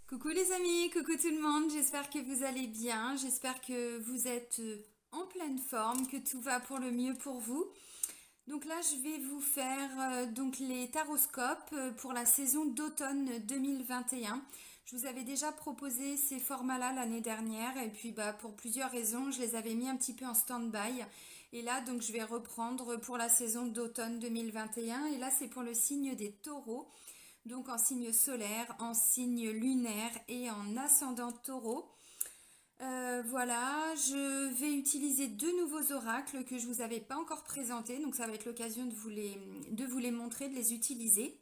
Coucou les amis, coucou tout le monde, j'espère que vous allez bien, j'espère que vous êtes en pleine forme, que tout va pour le mieux pour vous. Donc là, je vais vous faire donc les taroscopes pour la saison d'automne 2021. Je vous avais déjà proposé ces formats-là l'année dernière et puis pour plusieurs raisons, je les avais mis un petit peu en stand-by. Et là, donc je vais reprendre pour la saison d'automne 2021 et là, c'est pour le signe des taureaux. Donc en signe solaire, en signe lunaire et en ascendant taureau. Voilà, je vais utiliser deux nouveaux oracles que je ne vous avais pas encore présentés, donc ça va être l'occasion de vous les montrer, de les utiliser.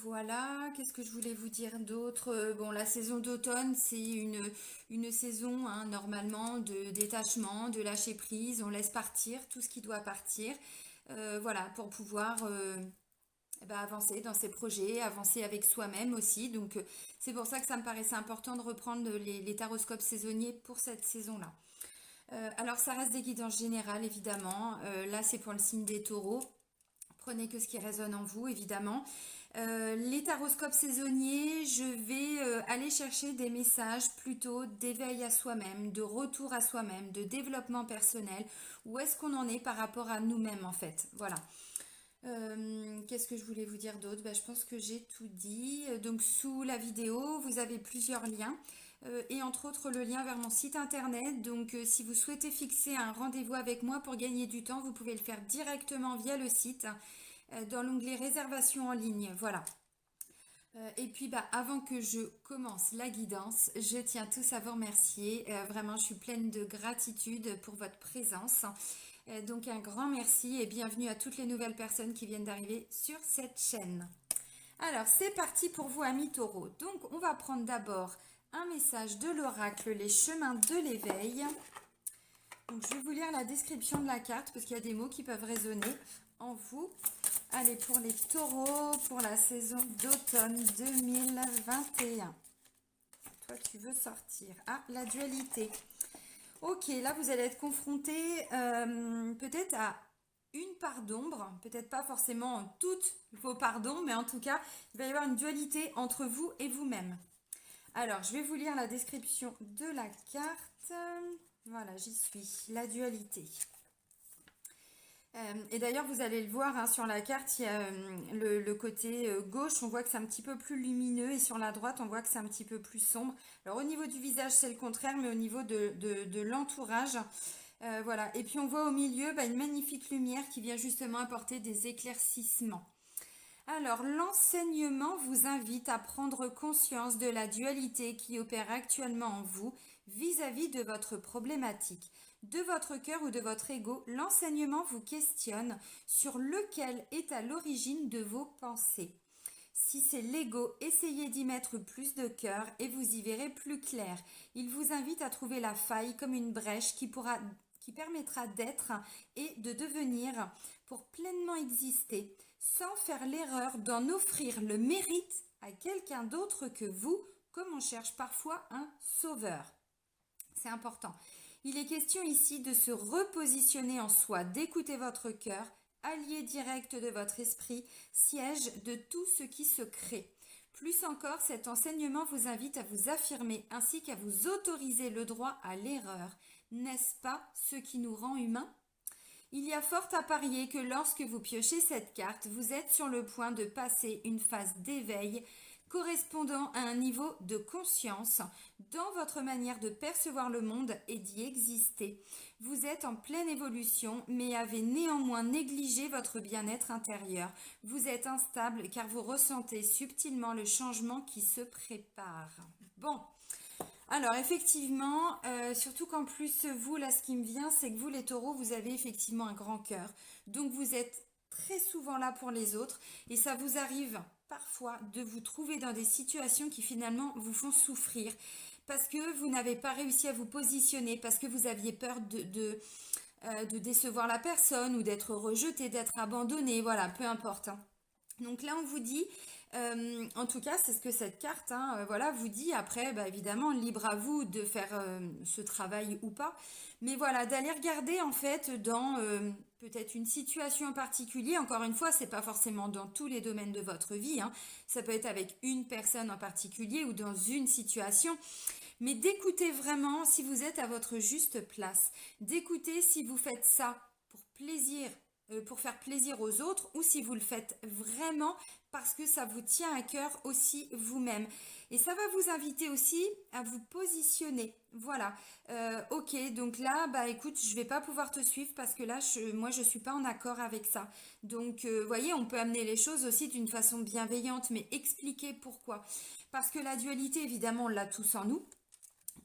Voilà, qu'est-ce que je voulais vous dire d'autre? Bon, la saison d'automne, c'est une saison normalement de détachement, de lâcher prise, on laisse partir tout ce qui doit partir. Voilà, pour pouvoir avancer dans ses projets, avancer avec soi-même aussi. Donc c'est pour ça que ça me paraissait important de reprendre les taroscopes saisonniers pour cette saison-là. Alors ça reste des guidances générales évidemment. Là c'est pour le signe des taureaux. Prenez que ce qui résonne en vous évidemment. Les taroscopes saisonniers, je vais aller chercher des messages plutôt d'éveil à soi-même, de retour à soi-même, de développement personnel. Où est-ce qu'on en est par rapport à nous-mêmes en fait? Voilà. Qu'est-ce que je voulais vous dire d'autre? Je pense que j'ai tout dit. Donc sous la vidéo, vous avez plusieurs liens et entre autres le lien vers mon site internet. Donc si vous souhaitez fixer un rendez-vous avec moi pour gagner du temps, vous pouvez le faire directement via le site dans l'onglet réservation en ligne. Voilà. Et puis avant que je commence la guidance, je tiens tous à vous remercier. Vraiment, je suis pleine de gratitude pour votre présence. Donc un grand merci et bienvenue à toutes les nouvelles personnes qui viennent d'arriver sur cette chaîne. Alors c'est parti pour vous amis taureaux. Donc on va prendre d'abord un message de l'oracle, les chemins de l'éveil. Donc je vais vous lire la description de la carte parce qu'il y a des mots qui peuvent résonner en vous. Allez, pour les taureaux, pour la saison d'automne 2021. Toi, tu veux sortir. Ah, la dualité. Ok, là, vous allez être confronté peut-être à une part d'ombre. Peut-être pas forcément toutes vos parts d'ombre, mais en tout cas, il va y avoir une dualité entre vous et vous-même. Alors, je vais vous lire la description de la carte. Voilà, j'y suis. La dualité. Et d'ailleurs, vous allez le voir sur la carte, il y a le côté gauche, on voit que c'est un petit peu plus lumineux et sur la droite, on voit que c'est un petit peu plus sombre. Alors au niveau du visage, c'est le contraire, mais au niveau de l'entourage, voilà. Et puis on voit au milieu une magnifique lumière qui vient justement apporter des éclaircissements. Alors, l'enseignement vous invite à prendre conscience de la dualité qui opère actuellement en vous vis-à-vis de votre problématique. De votre cœur ou de votre ego, l'enseignement vous questionne sur lequel est à l'origine de vos pensées. Si c'est l'ego, essayez d'y mettre plus de cœur et vous y verrez plus clair. Il vous invite à trouver la faille comme une brèche qui permettra d'être et de devenir pour pleinement exister, sans faire l'erreur d'en offrir le mérite à quelqu'un d'autre que vous, comme on cherche parfois un sauveur. C'est important. Il est question ici de se repositionner en soi, d'écouter votre cœur, allié direct de votre esprit, siège de tout ce qui se crée. Plus encore, cet enseignement vous invite à vous affirmer ainsi qu'à vous autoriser le droit à l'erreur. N'est-ce pas ce qui nous rend humains? Il y a fort à parier que lorsque vous piochez cette carte, vous êtes sur le point de passer une phase d'éveil correspondant à un niveau de conscience dans votre manière de percevoir le monde et d'y exister. Vous êtes en pleine évolution, mais avez néanmoins négligé votre bien-être intérieur. Vous êtes instable car vous ressentez subtilement le changement qui se prépare. Bon. Alors effectivement, surtout qu'en plus vous, là ce qui me vient, c'est que vous les taureaux, vous avez effectivement un grand cœur. Donc vous êtes très souvent là pour les autres et ça vous arrive parfois de vous trouver dans des situations qui finalement vous font souffrir parce que vous n'avez pas réussi à vous positionner, parce que vous aviez peur de décevoir la personne ou d'être rejeté, d'être abandonné, voilà, peu importe. Donc là, on vous dit, en tout cas, c'est ce que cette carte, voilà, vous dit. Après, évidemment, libre à vous de faire ce travail ou pas. Mais voilà, d'aller regarder en fait dans peut-être une situation en particulier. Encore une fois, c'est pas forcément dans tous les domaines de votre vie, hein. Ça peut être avec une personne en particulier ou dans une situation. Mais d'écouter vraiment si vous êtes à votre juste place. D'écouter si vous faites ça pour plaisir, pour faire plaisir aux autres ou si vous le faites vraiment parce que ça vous tient à cœur aussi vous-même. Et ça va vous inviter aussi à vous positionner. Voilà. Ok, donc là, bah écoute, je vais pas pouvoir te suivre parce que là, moi, je suis pas en accord avec ça. Donc, voyez, on peut amener les choses aussi d'une façon bienveillante, mais expliquer pourquoi. Parce que la dualité, évidemment, on l'a tous en nous.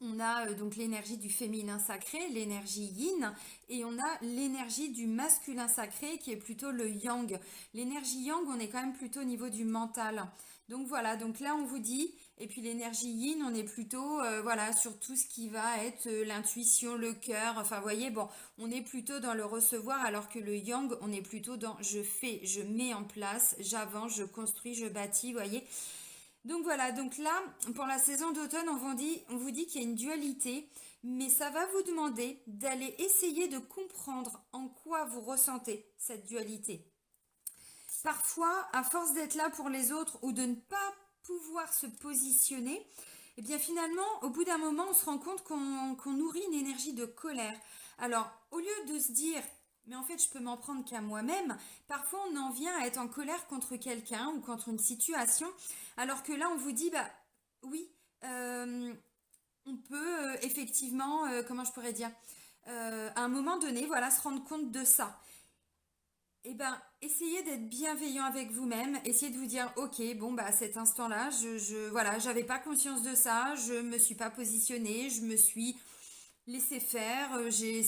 On a donc l'énergie du féminin sacré, l'énergie yin, et on a l'énergie du masculin sacré qui est plutôt le yang. L'énergie yang, on est quand même plutôt au niveau du mental. Donc voilà, donc là on vous dit, et puis l'énergie yin, on est plutôt voilà sur tout ce qui va être l'intuition, le cœur. Enfin, vous voyez, bon, on est plutôt dans le recevoir, alors que le yang, on est plutôt dans je fais, je mets en place, j'avance, je construis, je bâtis, vous voyez. Donc voilà, donc là, pour la saison d'automne, on vous dit qu'il y a une dualité, mais ça va vous demander d'aller essayer de comprendre en quoi vous ressentez cette dualité. Parfois, à force d'être là pour les autres ou de ne pas pouvoir se positionner, eh bien finalement, au bout d'un moment, on se rend compte qu'on nourrit une énergie de colère. Alors, au lieu de se dire, mais en fait, je peux m'en prendre qu'à moi-même, parfois on en vient à être en colère contre quelqu'un ou contre une situation, alors que là, on vous dit, bah oui, on peut effectivement, comment je pourrais dire, à un moment donné, voilà, se rendre compte de ça. Eh ben, essayez d'être bienveillant avec vous-même, essayez de vous dire, ok, bon, bah, à cet instant-là, voilà, j'avais pas conscience de ça, je me suis pas positionnée, je me suis laissé faire, j'ai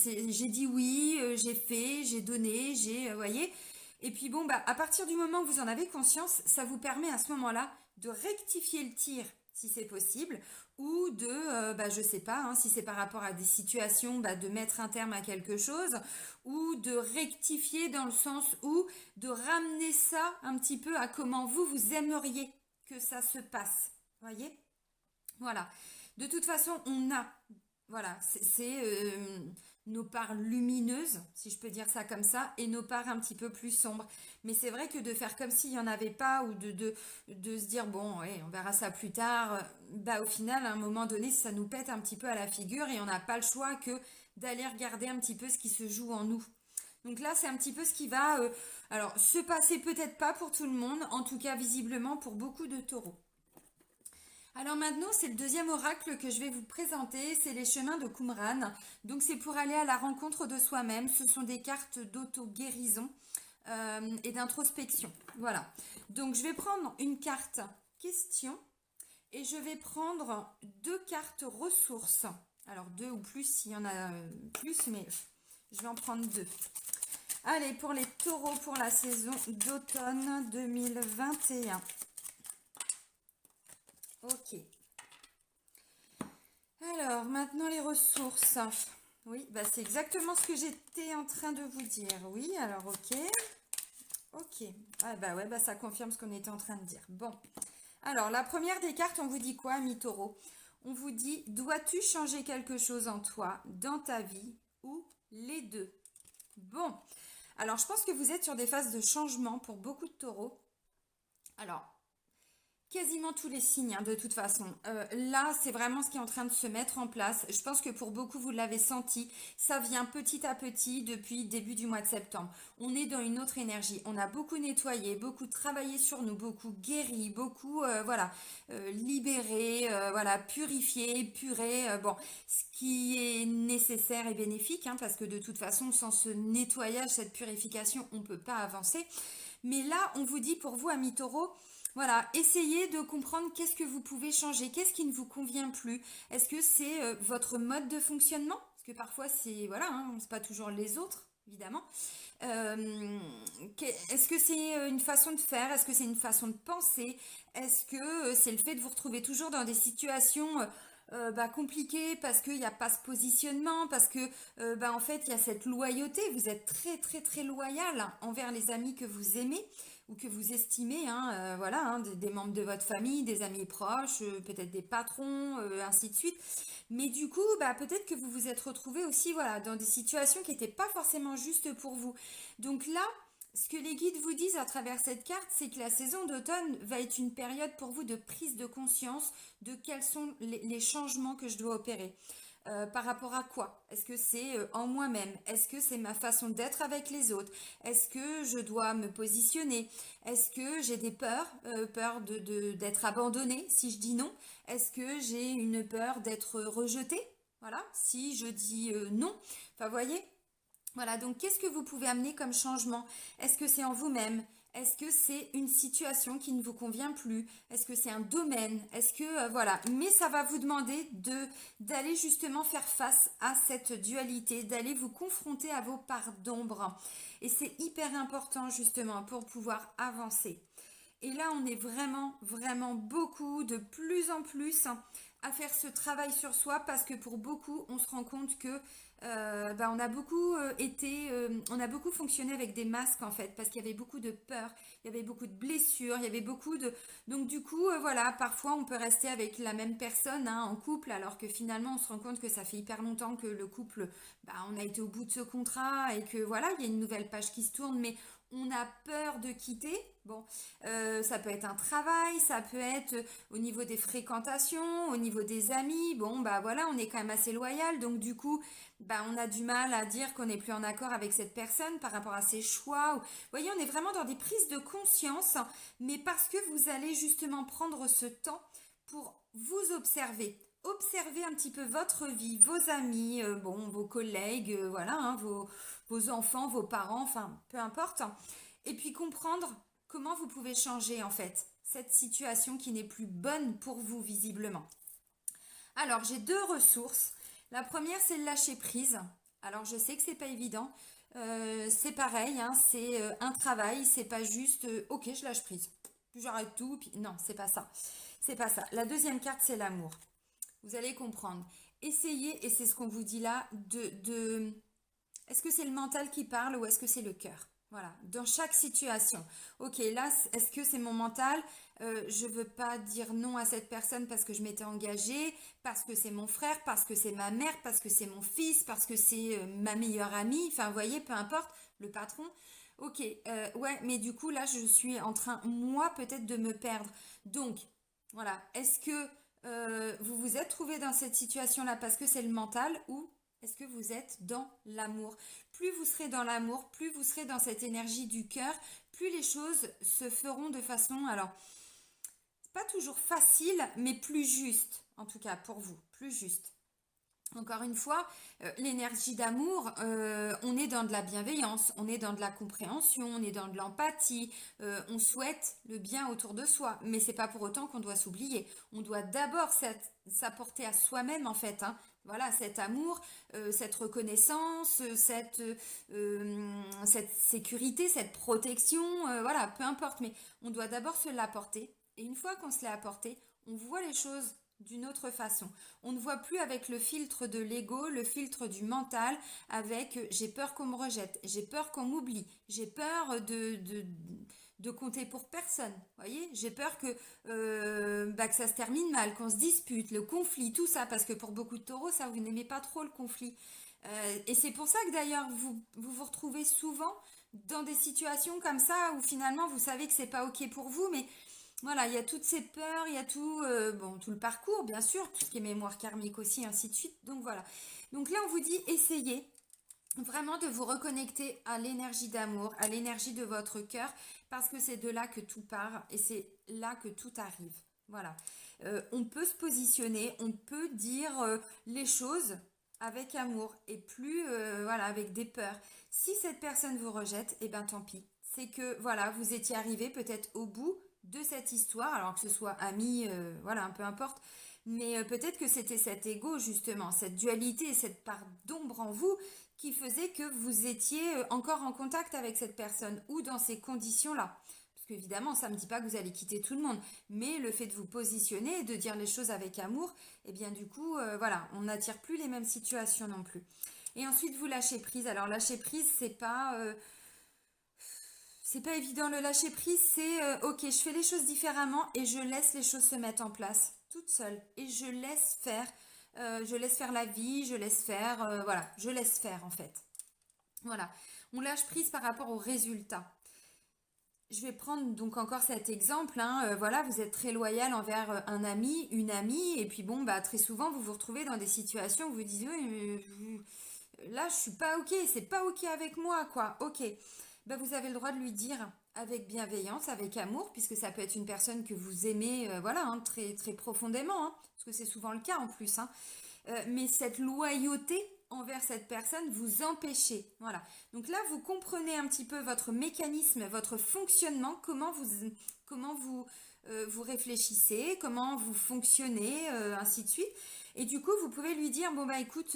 dit oui, j'ai fait, j'ai donné, voyez. Et puis bon, bah, à partir du moment où vous en avez conscience, ça vous permet à ce moment-là de rectifier le tir si c'est possible, ou de, bah, je sais pas, hein, si c'est par rapport à des situations, bah, de mettre un terme à quelque chose, ou de rectifier dans le sens où de ramener ça un petit peu à comment vous aimeriez que ça se passe, voyez. Voilà. De toute façon, on a, voilà, c'est nos parts lumineuses, si je peux dire ça comme ça, et nos parts un petit peu plus sombres. Mais c'est vrai que de faire comme s'il n'y en avait pas, ou de se dire, bon, ouais, on verra ça plus tard, bah au final, à un moment donné, ça nous pète un petit peu à la figure et on n'a pas le choix que d'aller regarder un petit peu ce qui se joue en nous. Donc là, c'est un petit peu ce qui va, alors, se passer peut-être pas pour tout le monde, en tout cas visiblement pour beaucoup de taureaux. Alors maintenant, c'est le deuxième oracle que je vais vous présenter, c'est les chemins de Qumran. Donc c'est pour aller à la rencontre de soi-même. Ce sont des cartes d'auto-guérison et d'introspection. Voilà. Donc je vais prendre une carte question et je vais prendre deux cartes ressources. Alors deux ou plus s'il y en a plus, mais je vais en prendre deux. Allez, pour les taureaux pour la saison d'automne 2021. Ok. Alors, maintenant les ressources. Oui, bah c'est exactement ce que j'étais en train de vous dire. Oui, alors ok. Ok. Ah bah ouais, bah ça confirme ce qu'on était en train de dire. Bon. Alors, la première des cartes, on vous dit quoi, ami taureau? On vous dit, dois-tu changer quelque chose en toi, dans ta vie, ou les deux? Bon. Alors, je pense que vous êtes sur des phases de changement pour beaucoup de taureaux. Alors, quasiment tous les signes, hein, de toute façon. Là, c'est vraiment ce qui est en train de se mettre en place. Je pense que pour beaucoup, vous l'avez senti. Ça vient petit à petit depuis début du mois de septembre. On est dans une autre énergie. On a beaucoup nettoyé, beaucoup travaillé sur nous, beaucoup guéri, beaucoup, voilà, libéré, voilà, purifié, épuré. Bon, ce qui est nécessaire et bénéfique, hein, parce que de toute façon, sans ce nettoyage, cette purification, on ne peut pas avancer. Mais là, on vous dit pour vous, amis taureaux, voilà, essayez de comprendre qu'est-ce que vous pouvez changer, qu'est-ce qui ne vous convient plus. Est-ce que c'est votre mode de fonctionnement? Parce que parfois c'est, voilà, hein, c'est pas toujours les autres, évidemment. Est-ce que c'est une façon de faire? Est-ce que c'est une façon de penser? Est-ce que c'est le fait de vous retrouver toujours dans des situations bah, compliquées parce qu'il n'y a pas ce positionnement, parce que bah, en fait il y a cette loyauté, vous êtes très très très loyal envers les amis que vous aimez. ou que vous estimez, hein, voilà, hein, des membres de votre famille, des amis proches, peut-être des patrons, ainsi de suite. Mais du coup, bah, peut-être que vous vous êtes retrouvé aussi, voilà, dans des situations qui n'étaient pas forcément justes pour vous. Donc là, ce que les guides vous disent à travers cette carte, c'est que la saison d'automne va être une période pour vous de prise de conscience de quels sont les changements que je dois opérer. Par rapport à quoi? Est-ce que c'est en moi-même? Est-ce que c'est ma façon d'être avec les autres? Est-ce que je dois me positionner? Est-ce que j'ai des peurs? Peur d'être abandonnée si je dis non? Est-ce que j'ai une peur d'être rejetée? Voilà, si je dis non. Enfin, vous voyez? Voilà, donc qu'est-ce que vous pouvez amener comme changement? Est-ce que c'est en vous-même? Est-ce que c'est une situation qui ne vous convient plus? Est-ce que c'est un domaine? Est-ce que voilà, mais ça va vous demander d'aller justement faire face à cette dualité, d'aller vous confronter à vos parts d'ombre. Et c'est hyper important justement pour pouvoir avancer. Et là, on est vraiment, vraiment beaucoup, de plus en plus, à faire ce travail sur soi parce que pour beaucoup, on se rend compte que bah, on a beaucoup on a beaucoup fonctionné avec des masques en fait parce qu'il y avait beaucoup de peur, il y avait beaucoup de blessures, il y avait beaucoup de... Donc du coup, voilà, parfois on peut rester avec la même personne hein, en couple alors que finalement on se rend compte que ça fait hyper longtemps que le couple, bah, on a été au bout de ce contrat et que voilà, il y a une nouvelle page qui se tourne, mais on a peur de quitter. Bon, ça peut être un travail, ça peut être au niveau des fréquentations, au niveau des amis. Bon, bah voilà, on est quand même assez loyal, donc du coup, bah on a du mal à dire qu'on n'est plus en accord avec cette personne par rapport à ses choix. Vous voyez, on est vraiment dans des prises de conscience, mais parce que vous allez justement prendre ce temps pour vous observer. Observez un petit peu votre vie, vos amis, bon, vos collègues, voilà, hein, vos enfants, vos parents, enfin, peu importe. Et puis comprendre comment vous pouvez changer en fait cette situation qui n'est plus bonne pour vous visiblement. Alors j'ai deux ressources. La première c'est le lâcher prise. Alors je sais que c'est pas évident. C'est pareil, hein, c'est un travail, c'est pas juste ok je lâche prise. Puis j'arrête tout, puis non, c'est pas ça. C'est pas ça. La deuxième carte c'est l'amour. Vous allez comprendre. Essayez, et c'est ce qu'on vous dit là, est-ce que c'est le mental qui parle ou est-ce que c'est le cœur? Voilà, dans chaque situation. Ok, là, est-ce que c'est mon mental? Je veux pas dire non à cette personne parce que je m'étais engagée, parce que c'est mon frère, parce que c'est ma mère, parce que c'est mon fils, parce que c'est ma meilleure amie. Enfin, vous voyez, peu importe, le patron. Ok, ouais, mais du coup, là, je suis en train, moi, peut-être de me perdre. Donc, voilà, est-ce que vous vous êtes trouvé dans cette situation-là parce que c'est le mental ou est-ce que vous êtes dans l'amour? Plus vous serez dans l'amour, plus vous serez dans cette énergie du cœur, plus les choses se feront de façon, alors, c'est pas toujours facile, mais plus juste, en tout cas pour vous, plus juste. Encore une fois, l'énergie d'amour, on est dans de la bienveillance, on est dans de la compréhension, on est dans de l'empathie, on souhaite le bien autour de soi, mais c'est pas pour autant qu'on doit s'oublier. On doit d'abord s'apporter à soi-même en fait, hein. Voilà, cet amour, cette reconnaissance, cette sécurité, cette protection, voilà, peu importe, mais on doit d'abord se l'apporter. Et une fois qu'on se l'est apporté, on voit les choses d'une autre façon. On ne voit plus avec le filtre de l'ego, le filtre du mental, avec j'ai peur qu'on me rejette, j'ai peur qu'on m'oublie, j'ai peur de compter pour personne. Voyez, j'ai peur bah, que ça se termine mal, qu'on se dispute, le conflit, tout ça, parce que pour beaucoup de taureaux, ça, vous n'aimez pas trop le conflit. Et c'est pour ça que d'ailleurs, vous retrouvez souvent dans des situations comme ça où finalement vous savez que c'est pas ok pour vous, mais voilà, il y a toutes ces peurs, il y a tout, bon, tout le parcours, bien sûr, tout ce qui est mémoire karmique aussi, ainsi de suite. Donc voilà. Donc là, on vous dit, essayez vraiment de vous reconnecter à l'énergie d'amour, à l'énergie de votre cœur, parce que c'est de là que tout part et c'est là que tout arrive. Voilà. On peut se positionner, on peut dire les choses avec amour et plus voilà avec des peurs. Si cette personne vous rejette, eh ben tant pis. C'est que voilà, vous étiez arrivé peut-être au bout de cette histoire, alors que ce soit ami, voilà, un peu importe, mais peut-être que c'était cet ego justement, cette dualité, cette part d'ombre en vous qui faisait que vous étiez encore en contact avec cette personne ou dans ces conditions-là. Parce qu'évidemment, ça ne me dit pas que vous allez quitter tout le monde, mais le fait de vous positionner et de dire les choses avec amour, eh bien du coup, voilà, on n'attire plus les mêmes situations non plus. Et ensuite, vous lâchez prise. Alors lâcher prise, C'est pas évident, le lâcher prise, c'est ok, je fais les choses différemment et je laisse les choses se mettre en place toute seule et je laisse faire la vie, je laisse faire, voilà, je laisse faire en fait. Voilà, on lâche prise par rapport aux résultats. Je vais prendre donc encore cet exemple, hein, voilà, vous êtes très loyal envers un ami, une amie, et puis bon, bah très souvent vous vous retrouvez dans des situations où vous dites, oui, là je suis pas ok, c'est pas ok avec moi, quoi, ok. Bah, vous avez le droit de lui dire avec bienveillance, avec amour, puisque ça peut être une personne que vous aimez, voilà, hein, très, très profondément, hein, parce que c'est souvent le cas en plus, hein. Mais cette loyauté envers cette personne vous empêchez. Voilà. Donc là, vous comprenez un petit peu votre mécanisme, votre fonctionnement, comment vous réfléchissez, comment vous fonctionnez, ainsi de suite. Et du coup, vous pouvez lui dire, bon bah écoute,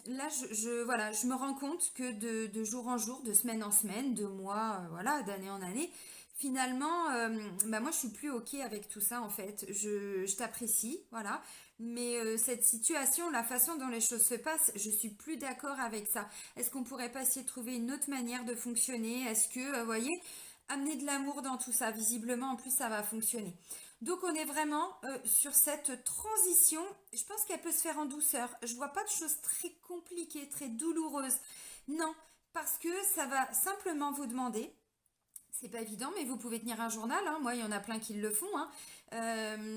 là, voilà, je me rends compte que de jour en jour, de semaine en semaine, de mois, voilà, d'année en année, finalement, bah moi, je suis plus ok avec tout ça en fait. Je t'apprécie, voilà. Mais cette situation, la façon dont les choses se passent, je suis plus d'accord avec ça. Est-ce qu'on pourrait pas essayer de trouver une autre manière de fonctionner? Est-ce que, vous voyez, amener de l'amour dans tout ça, visiblement, en plus, ça va fonctionner. Donc, on est vraiment sur cette transition. Je pense qu'elle peut se faire en douceur. Je vois pas de choses très compliquées, très douloureuses. Non, parce que ça va simplement vous demander, c'est pas évident, mais vous pouvez tenir un journal, hein. Moi, il y en a plein qui le font, hein.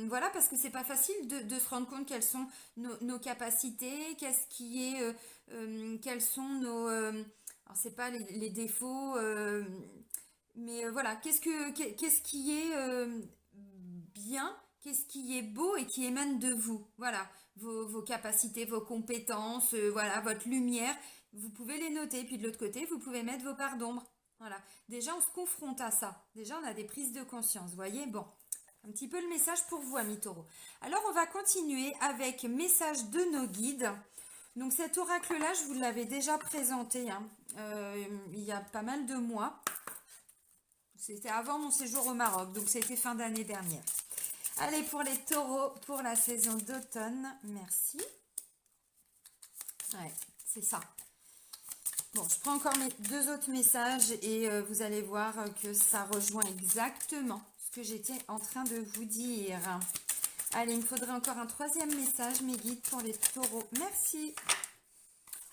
Voilà, parce que c'est pas facile de se rendre compte quelles sont nos capacités, qu'est-ce qui est, quels sont nos, alors c'est pas les défauts, mais voilà, qu'est-ce qui est bien, qu'est-ce qui est beau et qui émane de vous. Voilà, vos capacités, vos compétences, voilà, votre lumière. Vous pouvez les noter. Puis de l'autre côté, vous pouvez mettre vos parts d'ombre. Voilà. Déjà, on se confronte à ça. Déjà, on a des prises de conscience. Vous voyez, bon. Un petit peu le message pour vous, amis taureaux. Alors, on va continuer avec message de nos guides. Donc, cet oracle-là, je vous l'avais déjà présenté, hein, il y a pas mal de mois. C'était avant mon séjour au Maroc, donc c'était fin d'année dernière. Allez, pour les taureaux, pour la saison d'automne, merci. Ouais, c'est ça. Bon, je prends encore mes deux autres messages et vous allez voir que ça rejoint exactement ce que j'étais en train de vous dire. Allez, il me faudrait encore un troisième message, mes guides, pour les taureaux. Merci.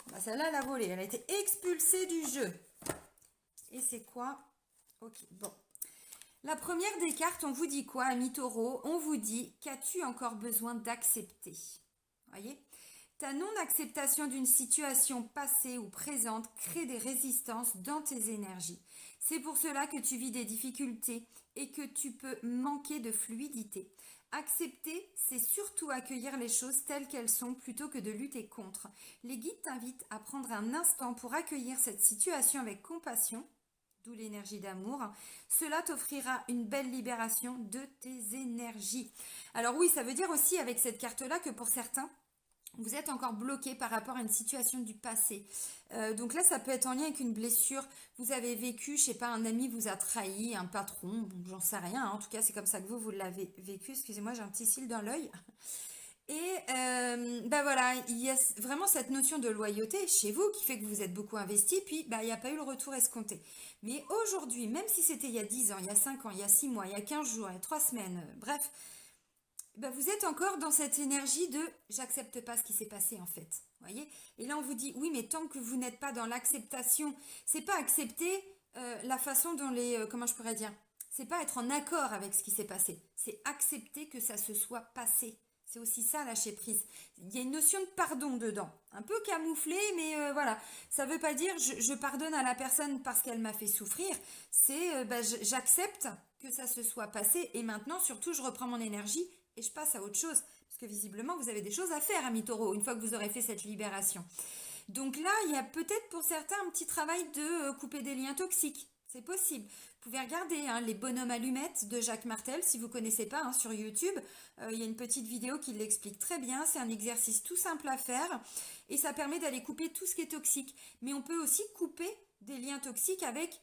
Bah, celle-là, elle a volé. Elle a été expulsée du jeu. Et c'est quoi? Ok, bon. La première des cartes, on vous dit quoi, amis taureaux? On vous dit, qu'as-tu encore besoin d'accepter? Voyez? Ta non-acceptation d'une situation passée ou présente crée des résistances dans tes énergies. C'est pour cela que tu vis des difficultés et que tu peux manquer de fluidité. Accepter, c'est surtout accueillir les choses telles qu'elles sont plutôt que de lutter contre. Les guides t'invitent à prendre un instant pour accueillir cette situation avec compassion, d'où l'énergie d'amour. Cela t'offrira une belle libération de tes énergies. Alors oui, ça veut dire aussi avec cette carte-là que pour certains, vous êtes encore bloqué par rapport à une situation du passé. Donc là, ça peut être en lien avec une blessure. Vous avez vécu, je sais pas, un ami vous a trahi, un patron, j'en sais rien, hein. En tout cas, c'est comme ça que vous l'avez vécu. Excusez-moi, j'ai un petit cil dans l'œil. Et bah voilà, il y a vraiment cette notion de loyauté chez vous qui fait que vous êtes beaucoup investi, puis bah, il n'y a pas eu le retour escompté. Mais aujourd'hui, même si c'était il y a 10 ans, il y a 5 ans, il y a 6 mois, il y a 15 jours, il y a 3 semaines, bref, bah, vous êtes encore dans cette énergie de j'accepte pas ce qui s'est passé en fait. Voyez. Et là on vous dit oui, mais tant que vous n'êtes pas dans l'acceptation, c'est pas accepter la façon dont comment je pourrais dire, c'est pas être en accord avec ce qui s'est passé, c'est accepter que ça se soit passé. C'est aussi ça, lâcher prise. Il y a une notion de pardon dedans, un peu camouflé, mais voilà. Ça ne veut pas dire je pardonne à la personne parce qu'elle m'a fait souffrir. C'est bah, j'accepte que ça se soit passé et maintenant, surtout, je reprends mon énergie et je passe à autre chose. Parce que visiblement, vous avez des choses à faire, amis taureaux, une fois que vous aurez fait cette libération. Donc là, il y a peut-être pour certains un petit travail de couper des liens toxiques. C'est possible. Vous pouvez regarder hein, les bonhommes allumettes de Jacques Martel, si vous ne connaissez pas, hein, sur YouTube. Il y a une petite vidéo qui l'explique très bien. C'est un exercice tout simple à faire et ça permet d'aller couper tout ce qui est toxique. Mais on peut aussi couper des liens toxiques avec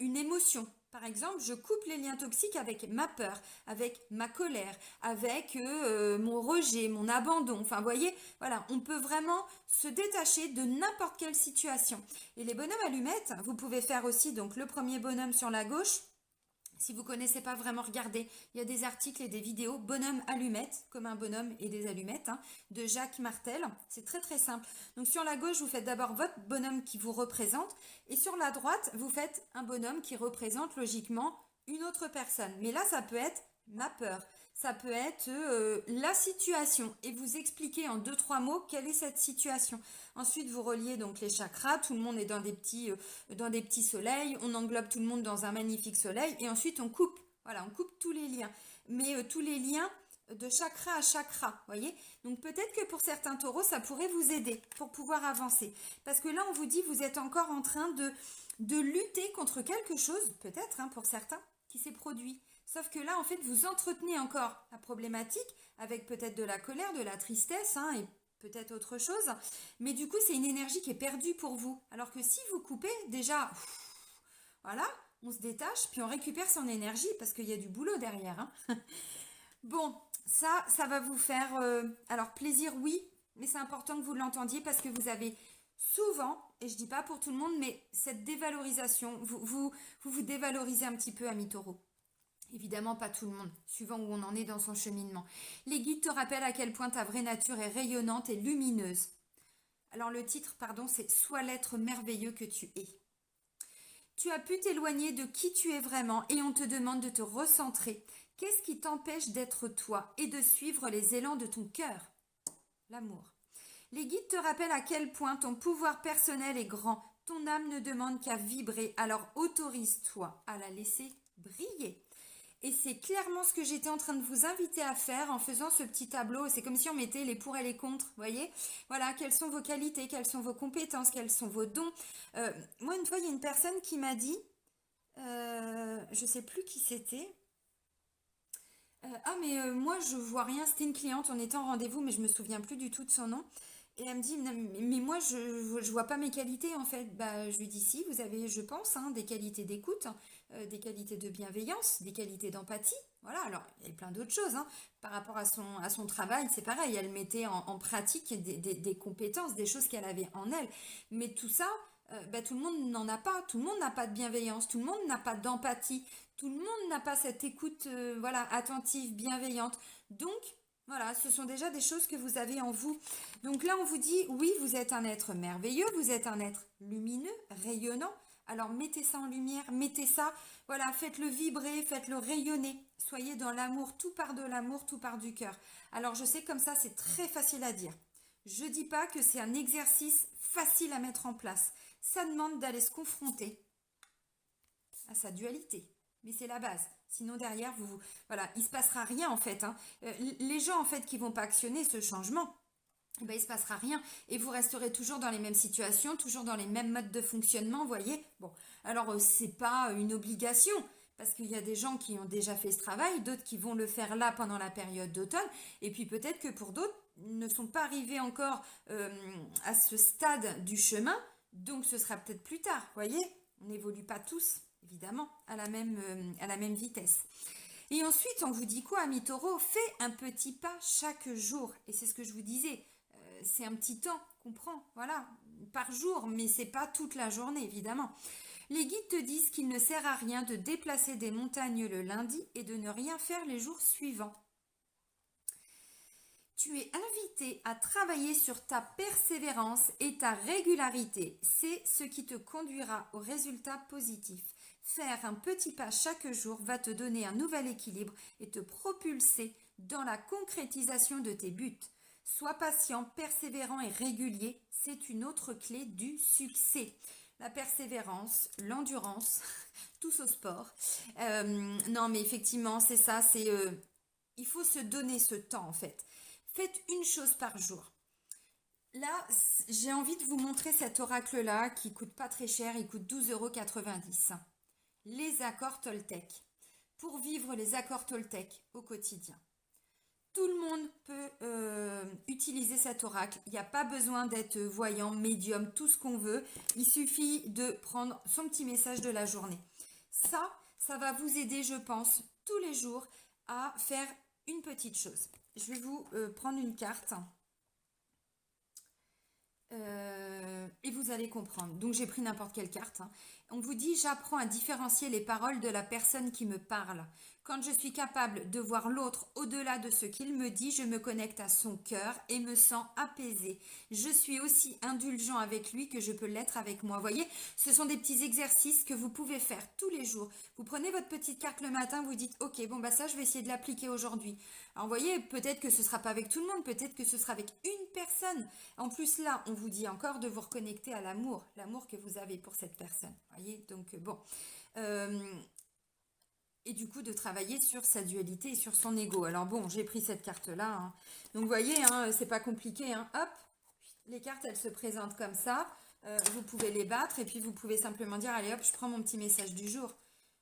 une émotion. Par exemple, je coupe les liens toxiques avec ma peur, avec ma colère, avec mon rejet, mon abandon. Enfin, vous voyez, voilà, on peut vraiment se détacher de n'importe quelle situation. Et les bonhommes allumettes, vous pouvez faire aussi donc le premier bonhomme sur la gauche. Si vous connaissez pas vraiment, regardez. Il y a des articles et des vidéos bonhomme allumette, comme un bonhomme et des allumettes, hein, de Jacques Martel. C'est très très simple. Donc sur la gauche, vous faites d'abord votre bonhomme qui vous représente. Et sur la droite, vous faites un bonhomme qui représente logiquement une autre personne. Mais là, ça peut être ma peur. Ça peut être la situation. Et vous expliquez en deux, trois mots quelle est cette situation. Ensuite, vous reliez donc les chakras. Tout le monde est dans des petits soleils. On englobe tout le monde dans un magnifique soleil. Et ensuite, on coupe. Voilà, on coupe tous les liens. Mais tous les liens de chakra à chakra, voyez. Donc peut-être que pour certains taureaux, ça pourrait vous aider pour pouvoir avancer. Parce que là, on vous dit, vous êtes encore en train de lutter contre quelque chose, peut-être, hein, pour certains, qui s'est produit. Sauf que là, en fait, vous entretenez encore la problématique avec peut-être de la colère, de la tristesse, hein, et peut-être autre chose. Mais du coup, c'est une énergie qui est perdue pour vous. Alors que si vous coupez, déjà, voilà, on se détache, puis on récupère son énergie parce qu'il y a du boulot derrière, hein. Bon, ça va vous faire... alors, plaisir, oui, mais c'est important que vous l'entendiez parce que vous avez souvent, et je dis pas pour tout le monde, mais cette dévalorisation, vous dévalorisez un petit peu, ami taureau. Évidemment, pas tout le monde, suivant où on en est dans son cheminement. Les guides te rappellent à quel point ta vraie nature est rayonnante et lumineuse. Alors le titre, pardon, c'est « Sois l'être merveilleux que tu es ». Tu as pu t'éloigner de qui tu es vraiment et on te demande de te recentrer. Qu'est-ce qui t'empêche d'être toi et de suivre les élans de ton cœur? L'amour. Les guides te rappellent à quel point ton pouvoir personnel est grand. Ton âme ne demande qu'à vibrer, alors autorise-toi à la laisser briller. Et c'est clairement ce que j'étais en train de vous inviter à faire en faisant ce petit tableau. C'est comme si on mettait les pour et les contre, vous voyez? Voilà, quelles sont vos qualités, quelles sont vos compétences, quels sont vos dons. Moi, une fois, il y a une personne qui m'a dit, je sais plus qui c'était. Moi, je vois rien. C'était une cliente, on était en rendez-vous, mais je me souviens plus du tout de son nom. Et elle me dit, non, mais moi, je vois pas mes qualités, en fait. Bah, je lui dis, si, vous avez, je pense, hein, des qualités d'écoute, des qualités de bienveillance, des qualités d'empathie. Voilà, alors, il y a plein d'autres choses, hein. Par rapport à son travail, c'est pareil, elle mettait en pratique des compétences, des choses qu'elle avait en elle. Mais tout ça, tout le monde n'en a pas. Tout le monde n'a pas de bienveillance, tout le monde n'a pas d'empathie, tout le monde n'a pas cette écoute, voilà, attentive, bienveillante. Donc, voilà, ce sont déjà des choses que vous avez en vous. Donc là, on vous dit, oui, vous êtes un être merveilleux, vous êtes un être lumineux, rayonnant. Alors mettez ça en lumière, mettez ça, voilà, faites-le vibrer, faites-le rayonner. Soyez dans l'amour, tout part de l'amour, tout part du cœur. Alors je sais comme ça, c'est très facile à dire. Je dis pas que c'est un exercice facile à mettre en place. Ça demande d'aller se confronter à sa dualité. Mais c'est la base. Sinon derrière, voilà, il se passera rien en fait, hein. Les gens en fait qui vont pas actionner ce changement, ben, il se passera rien et vous resterez toujours dans les mêmes situations, toujours dans les mêmes modes de fonctionnement, voyez. Bon, alors c'est pas une obligation parce qu'il y a des gens qui ont déjà fait ce travail, d'autres qui vont le faire là pendant la période d'automne, et puis peut-être que pour d'autres ne sont pas arrivés encore à ce stade du chemin, donc ce sera peut-être plus tard, voyez. On n'évolue pas tous, évidemment, à la même vitesse. Et ensuite, on vous dit quoi, ami taureau? Fais un petit pas chaque jour. Et c'est ce que je vous disais. C'est un petit temps qu'on prend, voilà, par jour, mais c'est pas toute la journée, évidemment. Les guides te disent qu'il ne sert à rien de déplacer des montagnes le lundi et de ne rien faire les jours suivants. Tu es invité à travailler sur ta persévérance et ta régularité. C'est ce qui te conduira au résultat positif. Faire un petit pas chaque jour va te donner un nouvel équilibre et te propulser dans la concrétisation de tes buts. Sois patient, persévérant et régulier, c'est une autre clé du succès. La persévérance, l'endurance, tous au sport. Non mais effectivement c'est ça, il faut se donner ce temps en fait. Faites une chose par jour. Là, j'ai envie de vous montrer cet oracle-là qui coûte pas très cher, il coûte 12,90 €. Les accords Toltec. Pour vivre les accords Toltec au quotidien. Tout le monde peut utiliser cet oracle. Il n'y a pas besoin d'être voyant, médium, tout ce qu'on veut. Il suffit de prendre son petit message de la journée. Ça ça va vous aider, je pense, tous les jours à faire une petite chose. Je vais vous prendre une carte. Et vous allez comprendre. Donc j'ai pris n'importe quelle carte, hein. On vous dit, j'apprends à différencier les paroles de la personne qui me parle. Quand je suis capable de voir l'autre au-delà de ce qu'il me dit, je me connecte à son cœur et me sens apaisée. Je suis aussi indulgent avec lui que je peux l'être avec moi. Vous voyez, ce sont des petits exercices que vous pouvez faire tous les jours. Vous prenez votre petite carte le matin, vous dites, ok, bon bah ça je vais essayer de l'appliquer aujourd'hui. Alors vous voyez, peut-être que ce sera pas avec tout le monde, peut-être que ce sera avec une personne. En plus là, on vous dit encore de vous reconnecter à l'amour que vous avez pour cette personne. Vous voyez, donc bon. Et du coup de travailler sur sa dualité et sur son ego. Alors bon, j'ai pris cette carte-là, hein. Donc vous voyez, hein, c'est pas compliqué, hein. Hop, les cartes, elles se présentent comme ça. Vous pouvez les battre et puis vous pouvez simplement dire, allez hop, je prends mon petit message du jour.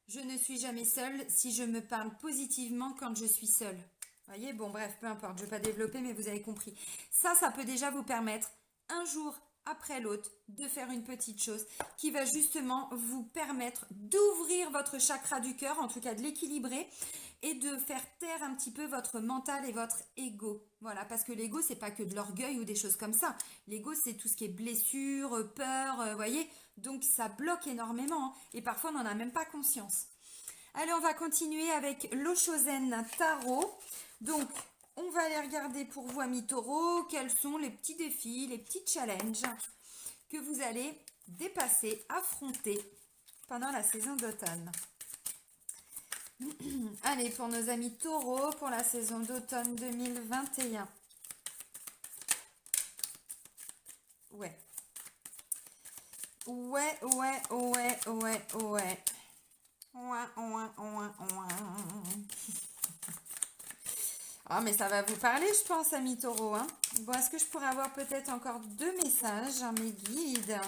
Je ne suis jamais seule si je me parle positivement quand je suis seule. Vous voyez, bon bref, peu importe, je ne vais pas développer, mais vous avez compris. Ça peut déjà vous permettre, un jour après l'autre, de faire une petite chose qui va justement vous permettre d'ouvrir votre chakra du cœur, en tout cas de l'équilibrer, et de faire taire un petit peu votre mental et votre ego. Voilà, parce que l'ego, c'est pas que de l'orgueil ou des choses comme ça. L'ego, c'est tout ce qui est blessure, peur, voyez. Donc ça bloque énormément, hein, et parfois on n'en a même pas conscience. Allez, on va continuer avec l'Oshozen Tarot. Donc, on va aller regarder pour vous, amis taureaux, quels sont les petits défis, les petits challenges que vous allez dépasser, affronter pendant la saison d'automne. Allez, pour nos amis taureaux, pour la saison d'automne 2021. Ouais. Ouais. Ah, mais ça va vous parler, je pense, amis taureaux, hein. Bon, est-ce que je pourrais avoir peut-être encore 2 messages, hein, mes guides?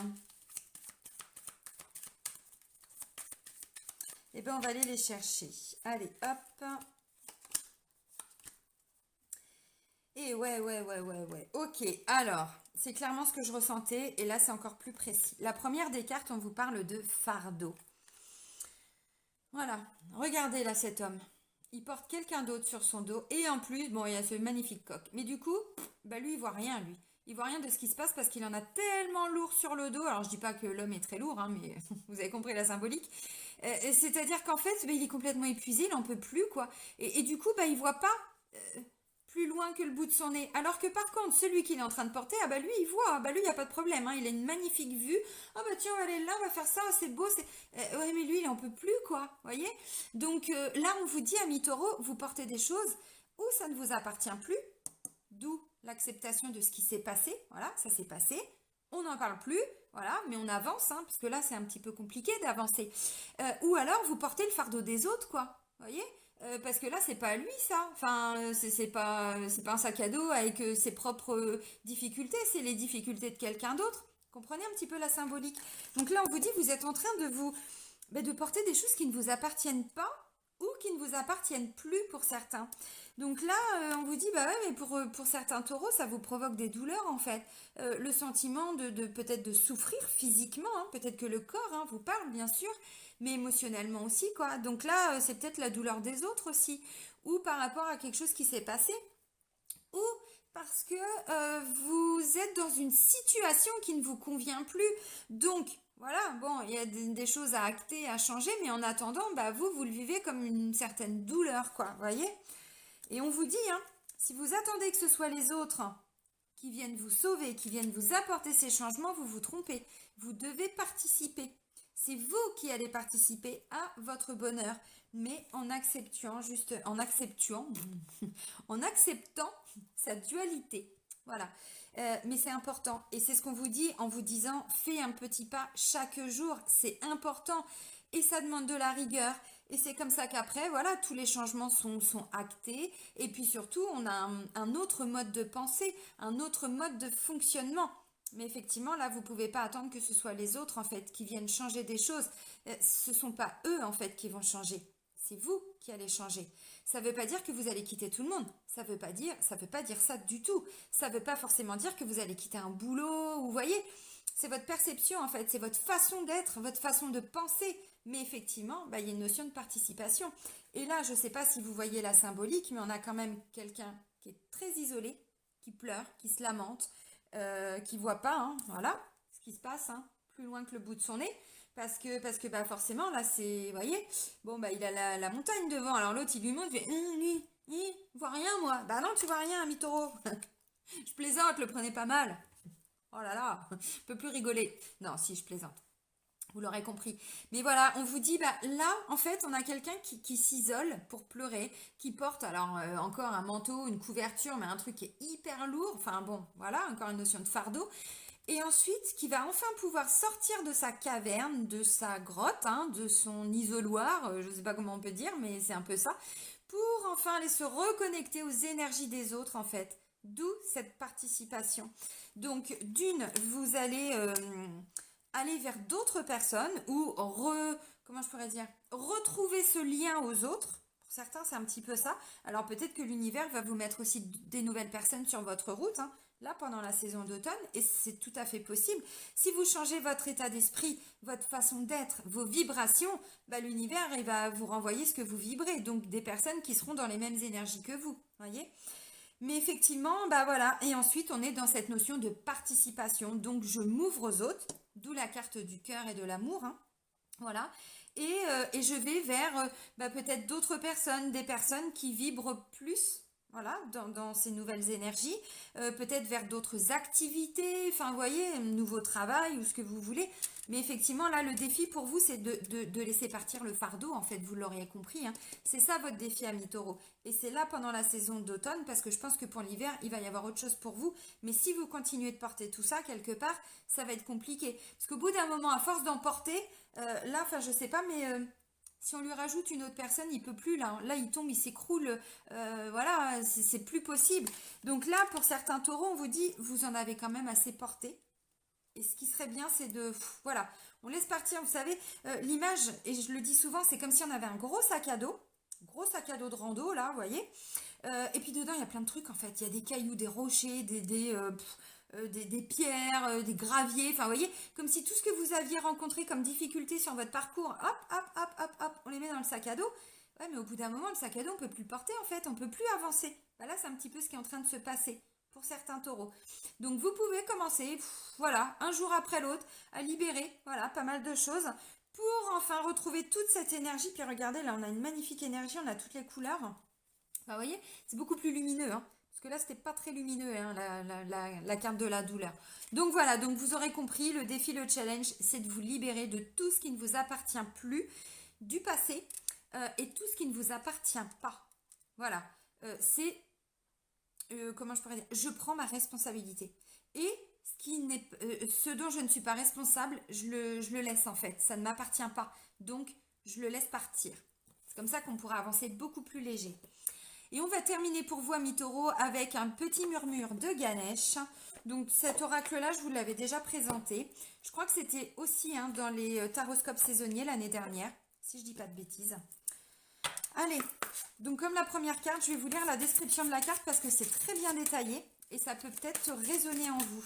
Eh bien, on va aller les chercher. Allez, hop. Et ouais. Ok, alors, c'est clairement ce que je ressentais. Et là, c'est encore plus précis. La première des cartes, on vous parle de fardeau. Voilà, regardez là cet homme. Il porte quelqu'un d'autre sur son dos. Et en plus, bon, il y a ce magnifique coq. Mais du coup, bah lui, il voit rien, lui. Il voit rien de ce qui se passe parce qu'il en a tellement lourd sur le dos. Alors, je dis pas que l'homme est très lourd, hein, mais vous avez compris la symbolique. C'est-à-dire qu'en fait, bah, il est complètement épuisé, il n'en peut plus, quoi. Et du coup, bah, il voit pas plus loin que le bout de son nez. Alors que par contre, celui qu'il est en train de porter, ah bah lui, il voit, ah bah lui, il n'y a pas de problème, hein, il a une magnifique vue. Ah bah tiens, on va aller là, on va faire ça, c'est beau, c'est... ouais, mais lui, il en peut plus, quoi, voyez. Donc là, on vous dit, amis taureaux, vous portez des choses où ça ne vous appartient plus, d'où l'acceptation de ce qui s'est passé, voilà, ça s'est passé, on n'en parle plus, voilà, mais on avance, hein, parce que là, c'est un petit peu compliqué d'avancer. Ou alors, vous portez le fardeau des autres, quoi, voyez. Parce que là, c'est pas lui ça. Enfin, c'est pas un sac à dos avec ses propres difficultés, c'est les difficultés de quelqu'un d'autre. Comprenez un petit peu la symbolique. Donc là, on vous dit, vous êtes en train de de porter des choses qui ne vous appartiennent pas ou qui ne vous appartiennent plus pour certains. Donc là, on vous dit, bah ouais, mais pour certains taureaux, ça vous provoque des douleurs en fait. Le sentiment de peut-être de souffrir physiquement, hein. Peut-être que le corps, hein, vous parle bien sûr, mais émotionnellement aussi, quoi. Donc là, c'est peut-être la douleur des autres aussi, ou par rapport à quelque chose qui s'est passé, ou parce que vous êtes dans une situation qui ne vous convient plus. Donc, voilà, bon, il y a des choses à acter, à changer, mais en attendant, bah, vous le vivez comme une certaine douleur, quoi, vous voyez? Et on vous dit, hein, si vous attendez que ce soit les autres qui viennent vous sauver, qui viennent vous apporter ces changements, vous vous trompez. Vous devez participer. C'est vous qui allez participer à votre bonheur, mais en acceptant en acceptant sa dualité. Voilà. Mais c'est important. Et c'est ce qu'on vous dit en vous disant, fais un petit pas chaque jour. C'est important. Et ça demande de la rigueur. Et c'est comme ça qu'après, voilà, tous les changements sont actés. Et puis surtout, on a un autre mode de pensée, un autre mode de fonctionnement. Mais effectivement, là, vous ne pouvez pas attendre que ce soit les autres, en fait, qui viennent changer des choses. Ce ne sont pas eux, en fait, qui vont changer. C'est vous qui allez changer. Ça ne veut pas dire que vous allez quitter tout le monde. Ça veut pas dire ça du tout. Ça ne veut pas forcément dire que vous allez quitter un boulot. Vous voyez, c'est votre perception, en fait. C'est votre façon d'être, votre façon de penser. mais effectivement, bah, il y a une notion de participation. Et là, je ne sais pas si vous voyez la symbolique, mais on a quand même quelqu'un qui est très isolé, qui pleure, qui se lamente, qui voit pas, hein, voilà, ce qui se passe, hein, plus loin que le bout de son nez. Parce que bah forcément, là, c'est, vous voyez, bon, bah, il a la montagne devant. Alors l'autre, il lui montre, il fait, je vois rien, moi. Bah non, tu vois rien, mi-taureau. Je plaisante, le prenez pas mal. Oh là là, je peux plus rigoler. Non, si, je plaisante. Vous l'aurez compris. Mais voilà, on vous dit, bah là, en fait, on a quelqu'un qui s'isole pour pleurer, qui porte alors encore un manteau, une couverture, mais un truc qui est hyper lourd. Enfin bon, voilà, encore une notion de fardeau. Et ensuite, qui va enfin pouvoir sortir de sa caverne, de sa grotte, hein, de son isoloir, je ne sais pas comment on peut dire, mais c'est un peu ça, pour enfin aller se reconnecter aux énergies des autres, en fait. D'où cette participation. Donc, d'une, vous allez aller vers d'autres personnes ou comment je pourrais dire, retrouver ce lien aux autres. Pour certains, c'est un petit peu ça. Alors peut-être que l'univers va vous mettre aussi des nouvelles personnes sur votre route, hein, là pendant la saison d'automne, et c'est tout à fait possible. Si vous changez votre état d'esprit, votre façon d'être, vos vibrations, bah, l'univers il va vous renvoyer ce que vous vibrez, donc des personnes qui seront dans les mêmes énergies que vous, voyez. Mais effectivement, bah voilà, et ensuite on est dans cette notion de participation, donc je m'ouvre aux autres, d'où la carte du cœur et de l'amour, hein, voilà, et je vais vers bah, peut-être d'autres personnes, des personnes qui vibrent plus, voilà, dans ces nouvelles énergies, peut-être vers d'autres activités, enfin, vous voyez, un nouveau travail ou ce que vous voulez. Mais effectivement, là, le défi pour vous, c'est de laisser partir le fardeau, en fait, vous l'auriez compris, hein. C'est ça votre défi, ami Taureau. Et c'est là pendant la saison d'automne, parce que je pense que pour l'hiver, il va y avoir autre chose pour vous. Mais si vous continuez de porter tout ça, quelque part, ça va être compliqué. Parce qu'au bout d'un moment, à force d'en porter, là, enfin, je sais pas, mais si on lui rajoute une autre personne, il peut plus. Là, il tombe, il s'écroule. Voilà, c'est plus possible. Donc là, pour certains taureaux, on vous dit, vous en avez quand même assez porté. Et ce qui serait bien, c'est voilà, on laisse partir. Vous savez, l'image, et je le dis souvent, c'est comme si on avait un gros sac à dos de rando, là, vous voyez. Et puis dedans, il y a plein de trucs, en fait. Il y a des cailloux, des rochers, des pierres, des graviers, enfin, vous voyez, comme si tout ce que vous aviez rencontré comme difficulté sur votre parcours, hop, hop, hop, hop, hop, on les met dans le sac à dos. Ouais, mais au bout d'un moment, le sac à dos, on peut plus le porter, en fait, on peut plus avancer. Bah là, c'est un petit peu ce qui est en train de se passer pour certains taureaux. Donc, vous pouvez commencer, voilà, un jour après l'autre, à libérer, voilà, pas mal de choses pour enfin retrouver toute cette énergie. Puis regardez, là, on a une magnifique énergie, on a toutes les couleurs. Enfin, vous voyez, c'est beaucoup plus lumineux, hein. Parce que là, c'était pas très lumineux, hein, la carte de la douleur. Donc voilà, donc vous aurez compris, le défi, le challenge, c'est de vous libérer de tout ce qui ne vous appartient plus, du passé, et tout ce qui ne vous appartient pas. Voilà, c'est, comment je pourrais dire, je prends ma responsabilité. Et ce dont je ne suis pas responsable, je le laisse en fait, ça ne m'appartient pas. Donc, je le laisse partir. C'est comme ça qu'on pourra avancer beaucoup plus léger. Et on va terminer pour vous, amis taureaux, avec un petit murmure de Ganesh. Donc cet oracle-là, je vous l'avais déjà présenté. Je crois que c'était aussi hein, dans les taroscopes saisonniers l'année dernière, si je dis pas de bêtises. Allez, donc comme la première carte, je vais vous lire la description de la carte parce que c'est très bien détaillé et ça peut peut-être résonner en vous.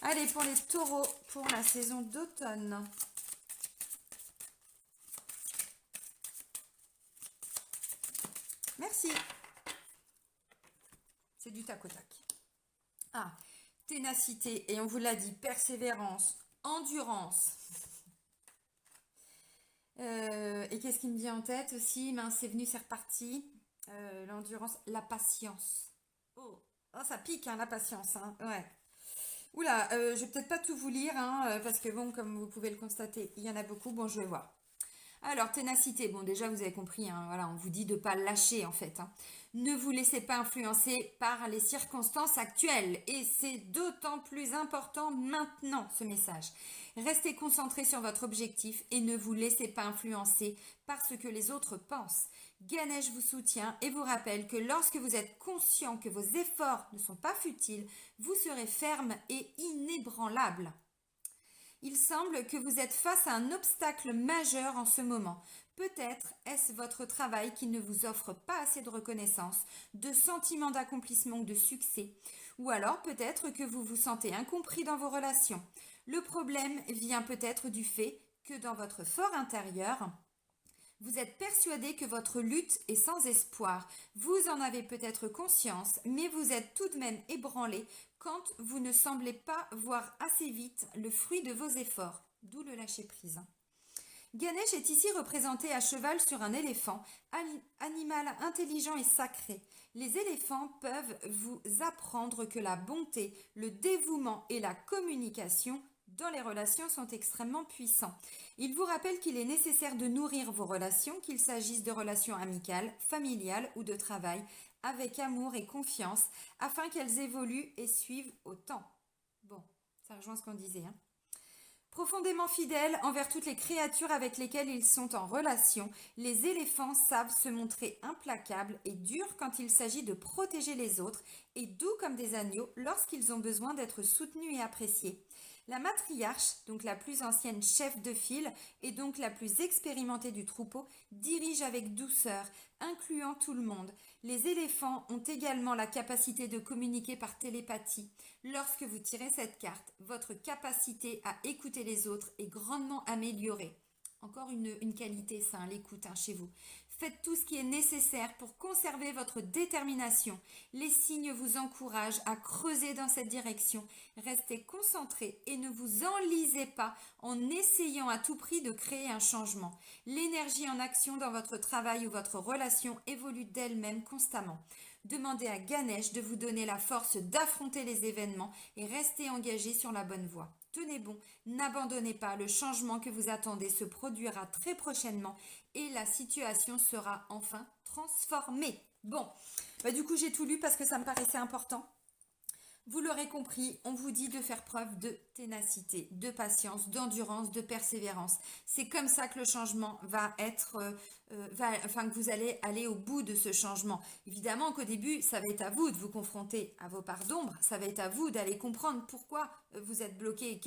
Allez, pour les taureaux, pour la saison d'automne. Merci. C'est du tac au tac. Ah, ténacité, et on vous l'a dit, persévérance, endurance. Et qu'est-ce qui me dit en tête aussi? Mince, c'est venu, c'est reparti. L'endurance, la patience. Oh, oh ça pique, hein, la patience. Hein. Ouais. Oula, je vais peut-être pas tout vous lire, hein, parce que bon, comme vous pouvez le constater, il y en a beaucoup. Bon, je vais voir. Alors, ténacité, bon déjà vous avez compris, hein, voilà, on vous dit de ne pas lâcher en fait. Hein. Ne vous laissez pas influencer par les circonstances actuelles et c'est d'autant plus important maintenant ce message. Restez concentré sur votre objectif et ne vous laissez pas influencer par ce que les autres pensent. Ganesh vous soutient et vous rappelle que lorsque vous êtes conscient que vos efforts ne sont pas futiles, vous serez ferme et inébranlable. Il semble que vous êtes face à un obstacle majeur en ce moment. Peut-être est-ce votre travail qui ne vous offre pas assez de reconnaissance, de sentiment d'accomplissement ou de succès. Ou alors peut-être que vous vous sentez incompris dans vos relations. Le problème vient peut-être du fait que dans votre fort intérieur, vous êtes persuadé que votre lutte est sans espoir. Vous en avez peut-être conscience, mais vous êtes tout de même ébranlé quand vous ne semblez pas voir assez vite le fruit de vos efforts. D'où le lâcher-prise. Ganesh est ici représenté à cheval sur un éléphant, animal intelligent et sacré. Les éléphants peuvent vous apprendre que la bonté, le dévouement et la communication dans les relations sont extrêmement puissants. Ils vous rappellent qu'il est nécessaire de nourrir vos relations, qu'il s'agisse de relations amicales, familiales ou de travail, avec amour et confiance, afin qu'elles évoluent et suivent au temps. Bon, ça rejoint ce qu'on disait, hein. Profondément fidèles envers toutes les créatures avec lesquelles ils sont en relation, les éléphants savent se montrer implacables et durs quand il s'agit de protéger les autres et doux comme des agneaux lorsqu'ils ont besoin d'être soutenus et appréciés. La matriarche, donc la plus ancienne chef de file et donc la plus expérimentée du troupeau, dirige avec douceur, incluant tout le monde. Les éléphants ont également la capacité de communiquer par télépathie. Lorsque vous tirez cette carte, votre capacité à écouter les autres est grandement améliorée. Encore une qualité, ça, hein, l'écoute, hein, chez vous. Faites tout ce qui est nécessaire pour conserver votre détermination. Les signes vous encouragent à creuser dans cette direction. Restez concentrés et ne vous enlisez pas en essayant à tout prix de créer un changement. L'énergie en action dans votre travail ou votre relation évolue d'elle-même constamment. Demandez à Ganesh de vous donner la force d'affronter les événements et restez engagé sur la bonne voie. Tenez bon, n'abandonnez pas, le changement que vous attendez se produira très prochainement et la situation sera enfin transformée. Bon, du coup j'ai tout lu parce que ça me paraissait important. Vous l'aurez compris, on vous dit de faire preuve de ténacité, de patience, d'endurance, de persévérance. C'est comme ça que le changement va être, que vous allez aller au bout de ce changement. Évidemment qu'au début, ça va être à vous de vous confronter à vos parts d'ombre. Ça va être à vous d'aller comprendre pourquoi vous êtes bloqué,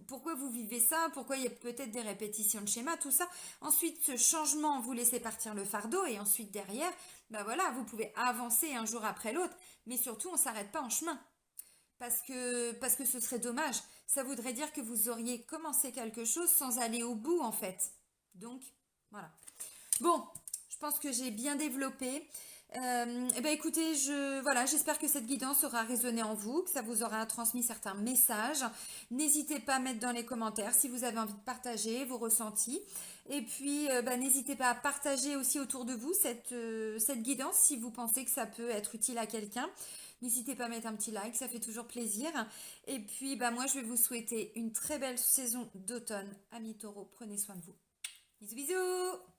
pourquoi vous vivez ça, pourquoi il y a peut-être des répétitions de schémas, tout ça. Ensuite, ce changement, vous laissez partir le fardeau et ensuite derrière, vous pouvez avancer un jour après l'autre, mais surtout, on ne s'arrête pas en chemin. Parce que ce serait dommage. Ça voudrait dire que vous auriez commencé quelque chose sans aller au bout, en fait. Donc, voilà. Bon, je pense que j'ai bien développé. Écoutez, j'espère que cette guidance aura résonné en vous, que ça vous aura transmis certains messages. N'hésitez pas à mettre dans les commentaires si vous avez envie de partager vos ressentis. Et puis, n'hésitez pas à partager aussi autour de vous cette guidance si vous pensez que ça peut être utile à quelqu'un. N'hésitez pas à mettre un petit like, ça fait toujours plaisir. Et puis, moi, je vais vous souhaiter une très belle saison d'automne. Amis taureaux, prenez soin de vous. Bisous, bisous!